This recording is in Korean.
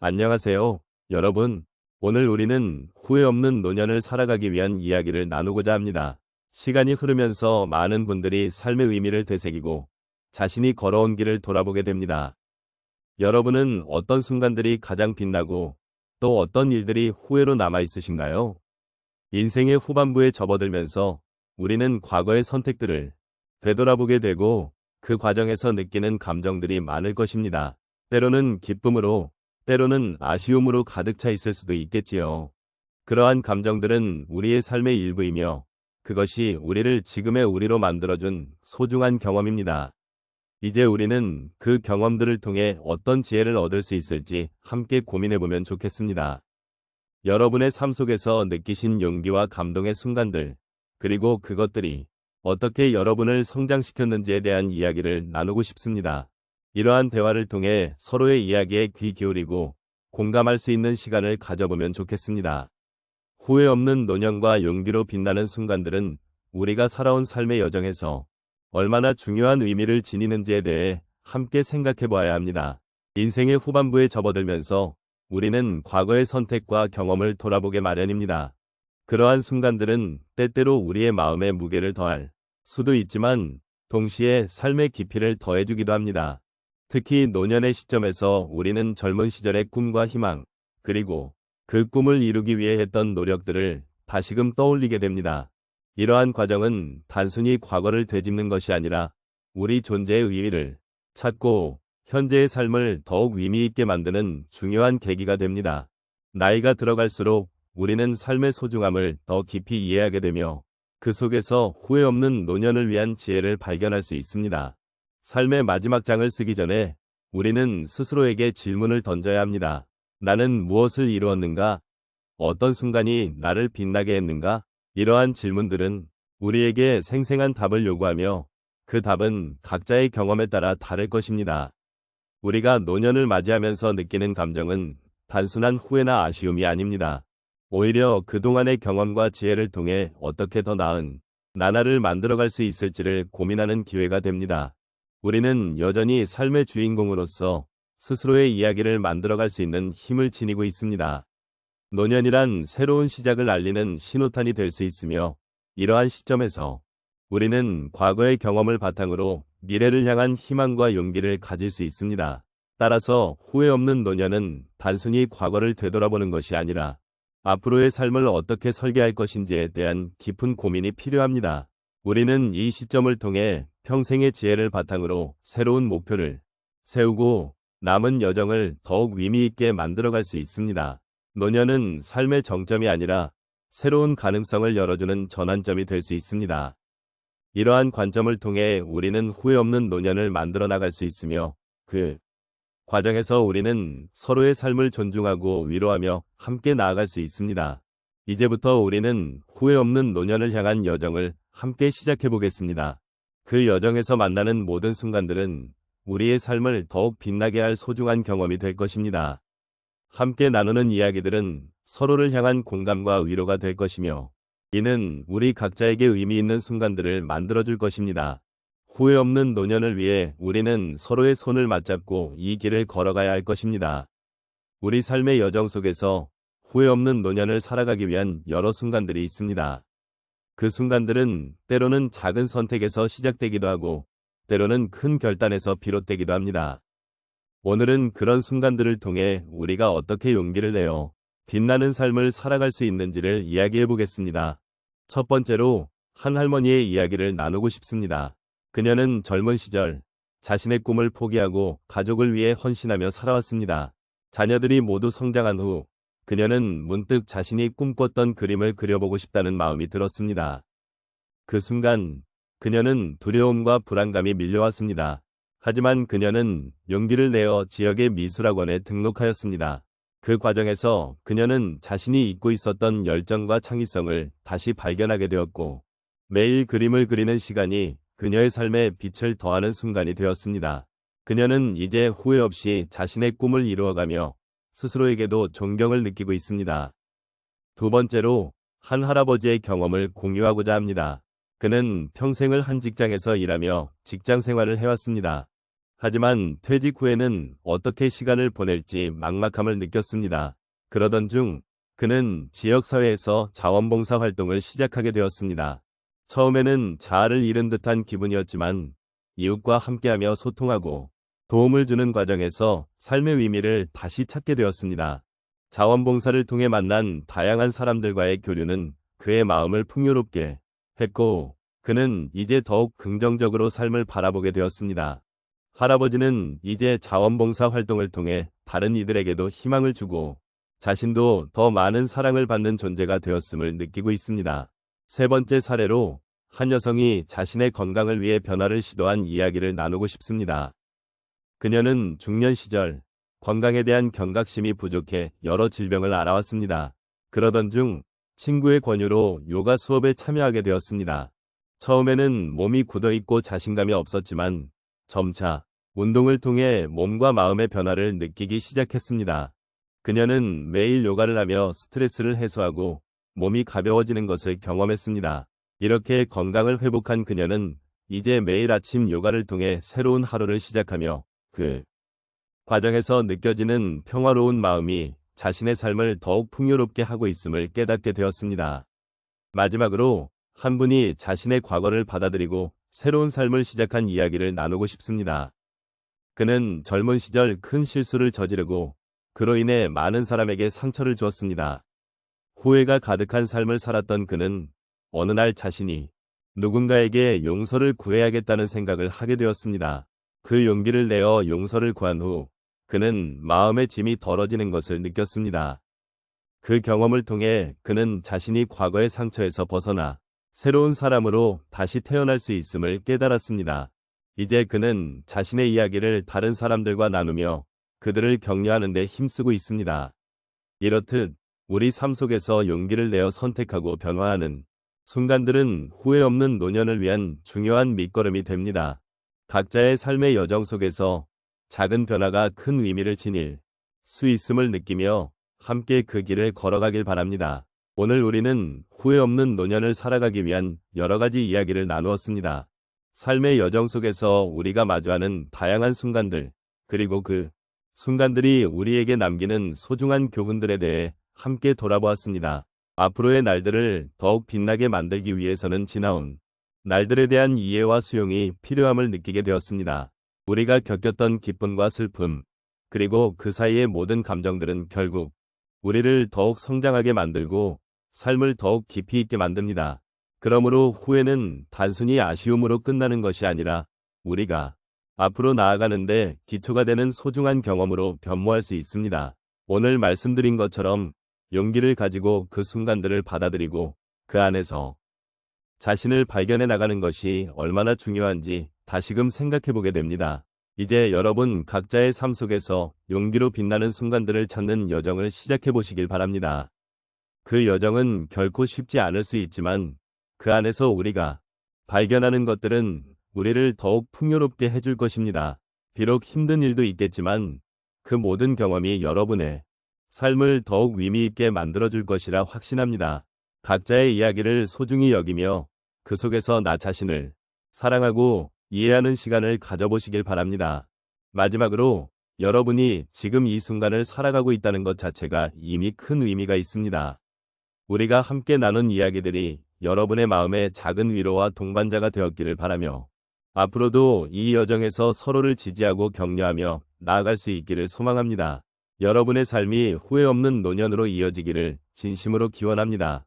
안녕하세요, 여러분. 오늘 우리는 후회 없는 노년을 살아가기 위한 이야기를 나누고자 합니다. 시간이 흐르면서 많은 분들이 삶의 의미를 되새기고 자신이 걸어온 길을 돌아보게 됩니다. 여러분은 어떤 순간들이 가장 빛나고 또 어떤 일들이 후회로 남아 있으신가요? 인생의 후반부에 접어들면서 우리는 과거의 선택들을 되돌아보게 되고 그 과정에서 느끼는 감정들이 많을 것입니다. 때로는 기쁨으로, 때로는 아쉬움으로 가득 차 있을 수도 있겠지요. 그러한 감정들은 우리의 삶의 일부이며 그것이 우리를 지금의 우리로 만들어준 소중한 경험입니다. 이제 우리는 그 경험들을 통해 어떤 지혜를 얻을 수 있을지 함께 고민해보면 좋겠습니다. 여러분의 삶 속에서 느끼신 용기와 감동의 순간들, 그리고 그것들이 어떻게 여러분을 성장시켰는지에 대한 이야기를 나누고 싶습니다. 이러한 대화를 통해 서로의 이야기에 귀 기울이고 공감할 수 있는 시간을 가져보면 좋겠습니다. 후회 없는 노년과 용기로 빛나는 순간들은 우리가 살아온 삶의 여정에서 얼마나 중요한 의미를 지니는지에 대해 함께 생각해 보아야 합니다. 인생의 후반부에 접어들면서 우리는 과거의 선택과 경험을 돌아보게 마련입니다. 그러한 순간들은 때때로 우리의 마음에 무게를 더할 수도 있지만 동시에 삶의 깊이를 더해주기도 합니다. 특히 노년의 시점에서 우리는 젊은 시절의 꿈과 희망, 그리고 그 꿈을 이루기 위해 했던 노력들을 다시금 떠올리게 됩니다. 이러한 과정은 단순히 과거를 되짚는 것이 아니라 우리 존재의 의의를 찾고 현재의 삶을 더욱 의미 있게 만드는 중요한 계기가 됩니다. 나이가 들어갈수록 우리는 삶의 소중함을 더 깊이 이해하게 되며 그 속에서 후회 없는 노년을 위한 지혜를 발견할 수 있습니다. 삶의 마지막 장을 쓰기 전에 우리는 스스로에게 질문을 던져야 합니다. 나는 무엇을 이루었는가? 어떤 순간이 나를 빛나게 했는가? 이러한 질문들은 우리에게 생생한 답을 요구하며 그 답은 각자의 경험에 따라 다를 것입니다. 우리가 노년을 맞이하면서 느끼는 감정은 단순한 후회나 아쉬움이 아닙니다. 오히려 그동안의 경험과 지혜를 통해 어떻게 더 나은 나날을 만들어갈 수 있을지를 고민하는 기회가 됩니다. 우리는 여전히 삶의 주인공으로서 스스로의 이야기를 만들어갈 수 있는 힘을 지니고 있습니다. 노년이란 새로운 시작을 알리는 신호탄이 될 수 있으며 이러한 시점에서 우리는 과거의 경험을 바탕으로 미래를 향한 희망과 용기를 가질 수 있습니다. 따라서 후회 없는 노년은 단순히 과거를 되돌아보는 것이 아니라 앞으로의 삶을 어떻게 설계할 것인지에 대한 깊은 고민이 필요합니다. 우리는 이 시점을 통해 평생의 지혜를 바탕으로 새로운 목표를 세우고 남은 여정을 더욱 의미 있게 만들어갈 수 있습니다. 노년은 삶의 정점이 아니라 새로운 가능성을 열어주는 전환점이 될 수 있습니다. 이러한 관점을 통해 우리는 후회 없는 노년을 만들어 나갈 수 있으며 그 과정에서 우리는 서로의 삶을 존중하고 위로하며 함께 나아갈 수 있습니다. 이제부터 우리는 후회 없는 노년을 향한 여정을 함께 시작해 보겠습니다. 그 여정에서 만나는 모든 순간들은 우리의 삶을 더욱 빛나게 할 소중한 경험이 될 것입니다. 함께 나누는 이야기들은 서로를 향한 공감과 위로가 될 것이며 이는 우리 각자에게 의미 있는 순간들을 만들어줄 것입니다. 후회 없는 노년을 위해 우리는 서로의 손을 맞잡고 이 길을 걸어가야 할 것입니다. 우리 삶의 여정 속에서 후회 없는 노년을 살아가기 위한 여러 순간들이 있습니다. 그 순간들은 때로는 작은 선택에서 시작되기도 하고 때로는 큰 결단에서 비롯되기도 합니다. 오늘은 그런 순간들을 통해 우리가 어떻게 용기를 내어 빛나는 삶을 살아갈 수 있는지를 이야기해 보겠습니다. 첫 번째로 한 할머니의 이야기를 나누고 싶습니다. 그녀는 젊은 시절 자신의 꿈을 포기하고 가족을 위해 헌신하며 살아왔습니다. 자녀들이 모두 성장한 후 그녀는 문득 자신이 꿈꿨던 그림을 그려보고 싶다는 마음이 들었습니다. 그 순간 그녀는 두려움과 불안감이 밀려왔습니다. 하지만 그녀는 용기를 내어 지역의 미술학원에 등록하였습니다. 그 과정에서 그녀는 자신이 잊고 있었던 열정과 창의성을 다시 발견하게 되었고 매일 그림을 그리는 시간이 그녀의 삶에 빛을 더하는 순간이 되었습니다. 그녀는 이제 후회 없이 자신의 꿈을 이루어가며 스스로에게도 존경을 느끼고 있습니다. 두 번째로 한 할아버지의 경험을 공유하고자 합니다. 그는 평생을 한 직장에서 일하며 직장 생활을 해왔습니다. 하지만 퇴직 후에는 어떻게 시간을 보낼지 막막함을 느꼈습니다. 그러던 중 그는 지역사회에서 자원봉사 활동을 시작하게 되었습니다. 처음에는 자아를 잃은 듯한 기분이었지만 이웃과 함께하며 소통하고 도움을 주는 과정에서 삶의 의미를 다시 찾게 되었습니다. 자원봉사를 통해 만난 다양한 사람들과의 교류는 그의 마음을 풍요롭게 했고 그는 이제 더욱 긍정적으로 삶을 바라보게 되었습니다. 할아버지는 이제 자원봉사 활동을 통해 다른 이들에게도 희망을 주고 자신도 더 많은 사랑을 받는 존재가 되었음을 느끼고 있습니다. 세 번째 사례로 한 여성이 자신의 건강을 위해 변화를 시도한 이야기를 나누고 싶습니다. 그녀는 중년 시절 건강에 대한 경각심이 부족해 여러 질병을 앓아왔습니다. 그러던 중 친구의 권유로 요가 수업에 참여하게 되었습니다. 처음에는 몸이 굳어있고 자신감이 없었지만 점차 운동을 통해 몸과 마음의 변화를 느끼기 시작했습니다. 그녀는 매일 요가를 하며 스트레스를 해소하고 몸이 가벼워지는 것을 경험했습니다. 이렇게 건강을 회복한 그녀는 이제 매일 아침 요가를 통해 새로운 하루를 시작하며 그 과정에서 느껴지는 평화로운 마음이 자신의 삶을 더욱 풍요롭게 하고 있음을 깨닫게 되었습니다. 마지막으로 한 분이 자신의 과거를 받아들이고 새로운 삶을 시작한 이야기를 나누고 싶습니다. 그는 젊은 시절 큰 실수를 저지르고 그로 인해 많은 사람에게 상처를 주었습니다. 후회가 가득한 삶을 살았던 그는 어느 날 자신이 누군가에게 용서를 구해야겠다는 생각을 하게 되었습니다. 그 용기를 내어 용서를 구한 후 그는 마음의 짐이 덜어지는 것을 느꼈습니다. 그 경험을 통해 그는 자신이 과거의 상처에서 벗어나 새로운 사람으로 다시 태어날 수 있음을 깨달았습니다. 이제 그는 자신의 이야기를 다른 사람들과 나누며 그들을 격려하는 데 힘쓰고 있습니다. 이렇듯 우리 삶 속에서 용기를 내어 선택하고 변화하는 순간들은 후회 없는 노년을 위한 중요한 밑거름이 됩니다. 각자의 삶의 여정 속에서 작은 변화가 큰 의미를 지닐 수 있음을 느끼며 함께 그 길을 걸어가길 바랍니다. 오늘 우리는 후회 없는 노년을 살아가기 위한 여러 가지 이야기를 나누었습니다. 삶의 여정 속에서 우리가 마주하는 다양한 순간들, 그리고 그 순간들이 우리에게 남기는 소중한 교훈들에 대해 함께 돌아보았습니다. 앞으로의 날들을 더욱 빛나게 만들기 위해서는 지나온 날들에 대한 이해와 수용이 필요함을 느끼게 되었습니다. 우리가 겪었던 기쁨과 슬픔, 그리고 그 사이의 모든 감정들은 결국 우리를 더욱 성장하게 만들고 삶을 더욱 깊이 있게 만듭니다. 그러므로 후회는 단순히 아쉬움으로 끝나는 것이 아니라 우리가 앞으로 나아가는데 기초가 되는 소중한 경험으로 변모할 수 있습니다. 오늘 말씀드린 것처럼 용기를 가지고 그 순간들을 받아들이고 그 안에서 자신을 발견해 나가는 것이 얼마나 중요한지 다시금 생각해 보게 됩니다. 이제 여러분 각자의 삶 속에서 용기로 빛나는 순간들을 찾는 여정을 시작해 보시길 바랍니다. 그 여정은 결코 쉽지 않을 수 있지만 그 안에서 우리가 발견하는 것들은 우리를 더욱 풍요롭게 해줄 것입니다. 비록 힘든 일도 있겠지만 그 모든 경험이 여러분의 삶을 더욱 의미 있게 만들어줄 것이라 확신합니다. 각자의 이야기를 소중히 여기며 그 속에서 나 자신을 사랑하고 이해하는 시간을 가져보시길 바랍니다. 마지막으로 여러분이 지금 이 순간을 살아가고 있다는 것 자체가 이미 큰 의미가 있습니다. 우리가 함께 나눈 이야기들이 여러분의 마음에 작은 위로와 동반자가 되었기를 바라며 앞으로도 이 여정에서 서로를 지지하고 격려하며 나아갈 수 있기를 소망합니다. 여러분의 삶이 후회 없는 노년으로 이어지기를 진심으로 기원합니다.